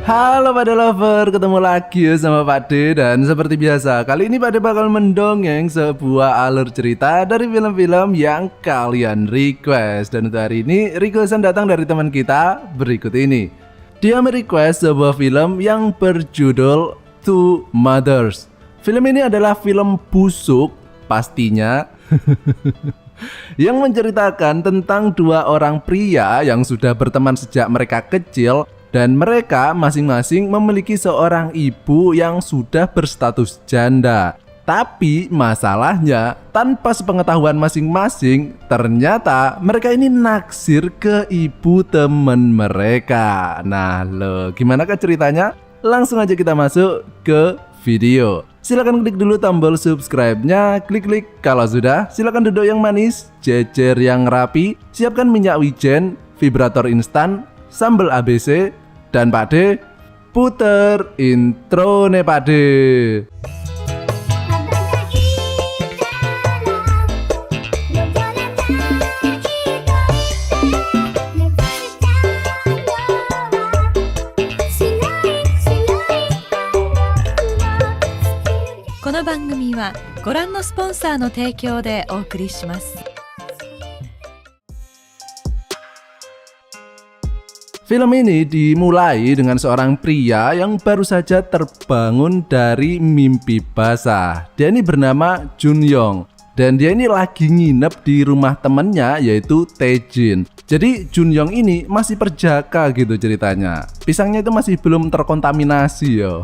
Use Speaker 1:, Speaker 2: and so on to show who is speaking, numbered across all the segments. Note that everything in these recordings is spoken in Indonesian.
Speaker 1: Halo Pak De Lover, ketemu lagi sama Pak De. Dan seperti biasa, kali ini Pak De bakal mendongeng sebuah alur cerita dari film-film yang kalian request. Dan untuk hari ini, requestan datang dari teman kita berikut ini. Dia merequest sebuah film yang berjudul Two Mothers. Film ini adalah film busuk, pastinya. Yang menceritakan tentang dua orang pria yang sudah berteman sejak mereka kecil. Dan mereka masing-masing memiliki seorang ibu yang sudah berstatus janda. Tapi masalahnya, tanpa sepengetahuan masing-masing, ternyata mereka ini naksir ke ibu temen mereka. Nah lo, gimana kah ceritanya? Langsung aja kita masuk ke video. Silahkan klik dulu tombol subscribe-nya, klik kalau sudah. Silahkan duduk yang manis, jejer yang rapi, siapkan minyak wijen, vibrator instan, sambal ABC, dan Pak De, puter intro nih Pak De.
Speaker 2: Kono bangumi wa goran no sponsor no teikyo de ookuri shimasu.
Speaker 1: Film ini dimulai dengan seorang pria yang baru saja terbangun dari mimpi basah. Dia ini bernama Jun Yong. Dan dia ini lagi nginep di rumah temennya yaitu Taejin. Jadi Jun Yong ini masih perjaka gitu ceritanya. Pisangnya itu masih belum terkontaminasi yo.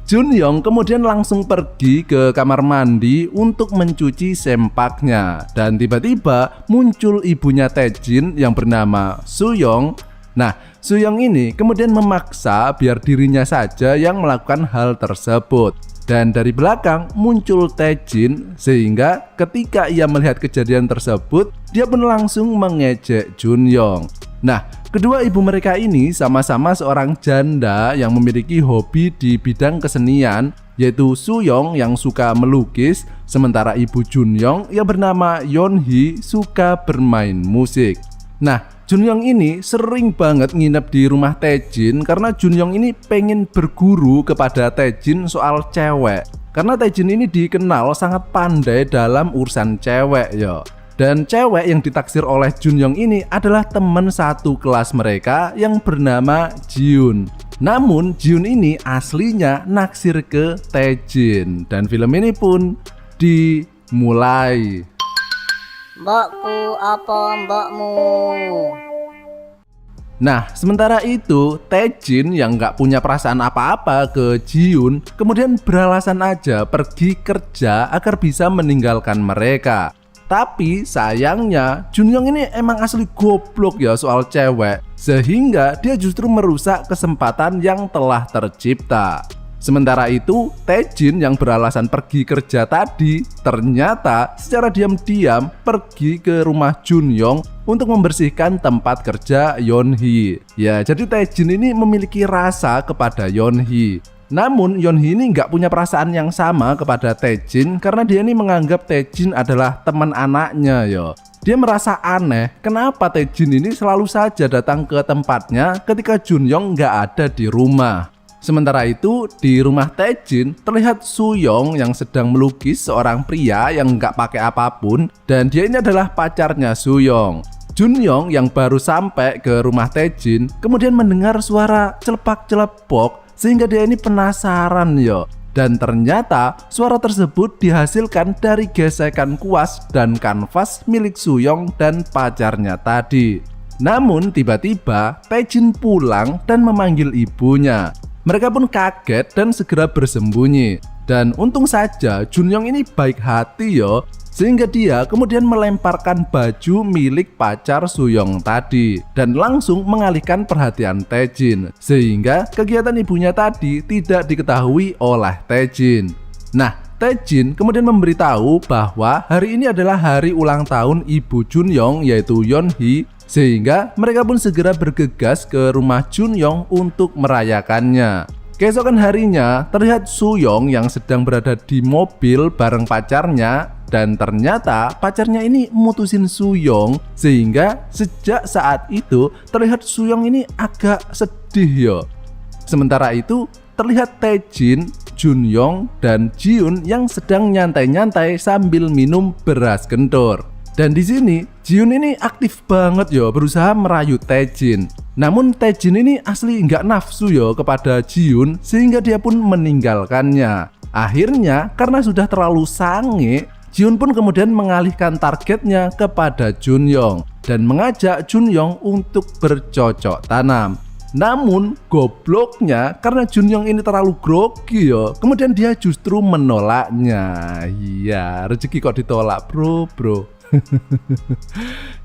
Speaker 1: Jun Yong kemudian langsung pergi ke kamar mandi untuk mencuci sempaknya. Dan tiba-tiba muncul ibunya Taejin yang bernama Suyong. Nah, Suyong ini kemudian memaksa biar dirinya saja yang melakukan hal tersebut. Dan dari belakang muncul Taejin, sehingga ketika ia melihat kejadian tersebut, dia pun langsung mengejek Jun Yong. Nah, kedua ibu mereka ini sama-sama seorang janda yang memiliki hobi di bidang kesenian, yaitu Suyong yang suka melukis, sementara ibu Jun Yong yang bernama Yeonhee suka bermain musik. Nah, Jun Yong ini sering banget nginep di rumah Taejin karena Jun Yong ini pengen berguru kepada Taejin soal cewek. Karena Taejin ini dikenal sangat pandai dalam urusan cewek yo. Dan cewek yang ditaksir oleh Jun Yong ini adalah teman satu kelas mereka yang bernama Jiun. Namun Jiun ini aslinya naksir ke Taejin. Dan film ini pun dimulai.
Speaker 3: Mbokku apa mbokmu?
Speaker 1: Nah, sementara itu Taejin yang nggak punya perasaan apa-apa ke Jiun kemudian beralasan aja pergi kerja agar bisa meninggalkan mereka. Tapi sayangnya Jun Yong ini emang asli goblok ya soal cewek, sehingga dia justru merusak kesempatan yang telah tercipta. Sementara itu Taejin yang beralasan pergi kerja tadi ternyata secara diam-diam pergi ke rumah Jun Yong untuk membersihkan tempat kerja Yeonhee. Ya, jadi Taejin ini memiliki rasa kepada Yeonhee. Namun Yeonhee ini nggak punya perasaan yang sama kepada Taejin karena dia ini menganggap Taejin adalah teman anaknya yo. Dia merasa aneh kenapa Taejin ini selalu saja datang ke tempatnya ketika Jun Yong nggak ada di rumah. Sementara itu di rumah Taejin terlihat Suyong yang sedang melukis seorang pria yang nggak pakai apapun, dan dia ini adalah pacarnya Suyong. Jun Yong yang baru sampai ke rumah Taejin kemudian mendengar suara celepak-celepok sehingga dia ini penasaran yo. Dan ternyata suara tersebut dihasilkan dari gesekan kuas dan kanvas milik Suyong dan pacarnya tadi. Namun tiba-tiba Taejin pulang dan memanggil ibunya. Mereka pun kaget dan segera bersembunyi. Dan untung saja Jun Yong ini baik hati yo, sehingga dia kemudian melemparkan baju milik pacar Suyong tadi dan langsung mengalihkan perhatian Taejin, sehingga kegiatan ibunya tadi tidak diketahui oleh Taejin. Nah, Taejin kemudian memberitahu bahwa hari ini adalah hari ulang tahun ibu Jun Yong yaitu Yeonhee, sehingga mereka pun segera bergegas ke rumah Jun Yong untuk merayakannya. Keesokan harinya terlihat Suyong yang sedang berada di mobil bareng pacarnya dan ternyata pacarnya ini mutusin Suyong, sehingga sejak saat itu terlihat Suyong ini agak sedih yo. Sementara itu terlihat Taejin, Junyoung, dan Jiun yang sedang nyantai-nyantai sambil minum beras kentor. Dan di sini Jiun ini aktif banget yo, berusaha merayu Taejin. Namun Taejin ini asli nggak nafsu yo kepada Jiun, sehingga dia pun meninggalkannya. Akhirnya karena sudah terlalu sange, Jiun pun kemudian mengalihkan targetnya kepada Junyoung dan mengajak Junyoung untuk bercocok tanam. Namun gobloknya karena Junyoung ini terlalu grogi yo, kemudian dia justru menolaknya. Iya, rezeki kok ditolak bro.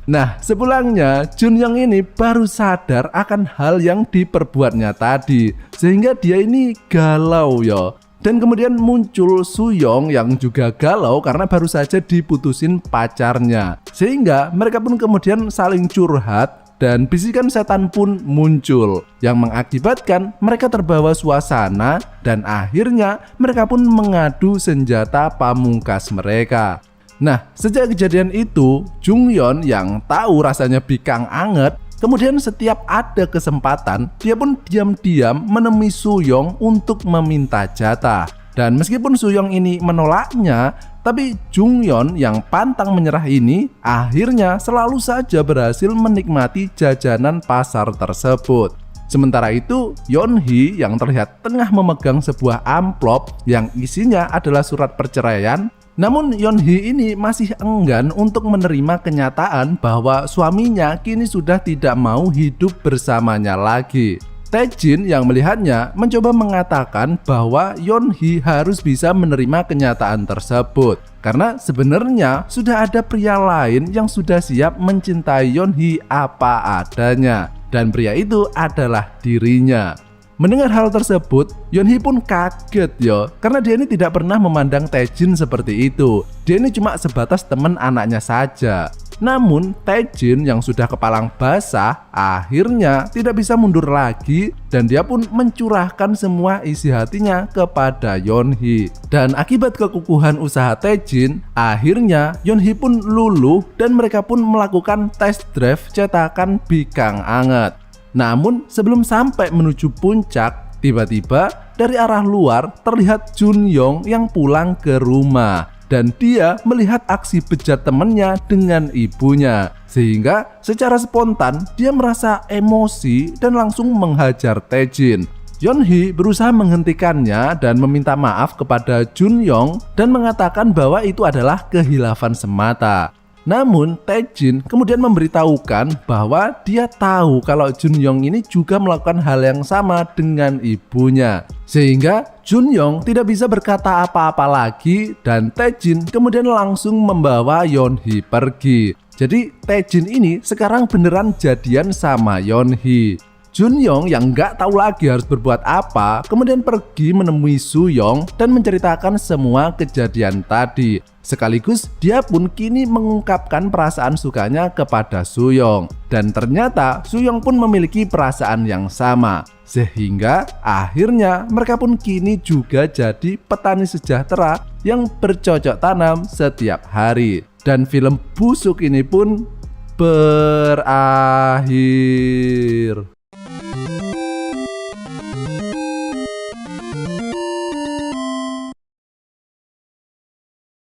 Speaker 1: Nah, sepulangnya Junyoung ini baru sadar akan hal yang diperbuatnya tadi, sehingga dia ini galau yo. Dan kemudian muncul Suyong yang juga galau karena baru saja diputusin pacarnya, sehingga mereka pun kemudian saling curhat dan bisikan setan pun muncul yang mengakibatkan mereka terbawa suasana dan akhirnya mereka pun mengadu senjata pamungkas mereka. Nah, sejak kejadian itu, Jungyeon yang tahu rasanya bikang anget, kemudian setiap ada kesempatan, dia pun diam-diam menemui Suyong untuk meminta jatah. Dan meskipun Suyong ini menolaknya, tapi Jungyeon yang pantang menyerah ini akhirnya selalu saja berhasil menikmati jajanan pasar tersebut. Sementara itu, Yeonhee yang terlihat tengah memegang sebuah amplop yang isinya adalah surat perceraian. Namun Yeonhee ini masih enggan untuk menerima kenyataan bahwa suaminya kini sudah tidak mau hidup bersamanya lagi. Taejin yang melihatnya mencoba mengatakan bahwa Yeonhee harus bisa menerima kenyataan tersebut, karena sebenarnya sudah ada pria lain yang sudah siap mencintai Yeonhee apa adanya, dan pria itu adalah dirinya. Mendengar hal tersebut, Yeonhee pun kaget yo, karena dia ini tidak pernah memandang Taejin seperti itu. Dia ini cuma sebatas teman anaknya saja. Namun Taejin yang sudah kepalang basah akhirnya tidak bisa mundur lagi dan dia pun mencurahkan semua isi hatinya kepada Yeonhee. Dan akibat kekukuhan usaha Taejin, akhirnya Yeonhee pun luluh dan mereka pun melakukan test drive cetakan bikang anget. Namun sebelum sampai menuju puncak, tiba-tiba dari arah luar terlihat Junyoung yang pulang ke rumah. Dan dia melihat aksi bejat temannya dengan ibunya, sehingga secara spontan dia merasa emosi dan langsung menghajar Taejin. Yeonhee berusaha menghentikannya dan meminta maaf kepada Junyoung dan mengatakan bahwa itu adalah kehilafan semata. Namun Taejin kemudian memberitahukan bahwa dia tahu kalau Junyoung ini juga melakukan hal yang sama dengan ibunya, sehingga Junyoung tidak bisa berkata apa-apa lagi dan Taejin kemudian langsung membawa Yeonhee pergi. Jadi Taejin ini sekarang beneran jadian sama Yeonhee. Junyoung yang nggak tahu lagi harus berbuat apa kemudian pergi menemui Suyong dan menceritakan semua kejadian tadi. Sekaligus dia pun kini mengungkapkan perasaan sukanya kepada Suyong. Dan ternyata Suyong pun memiliki perasaan yang sama. Sehingga akhirnya mereka pun kini juga jadi petani sejahtera yang bercocok tanam setiap hari. Dan film busuk ini pun berakhir.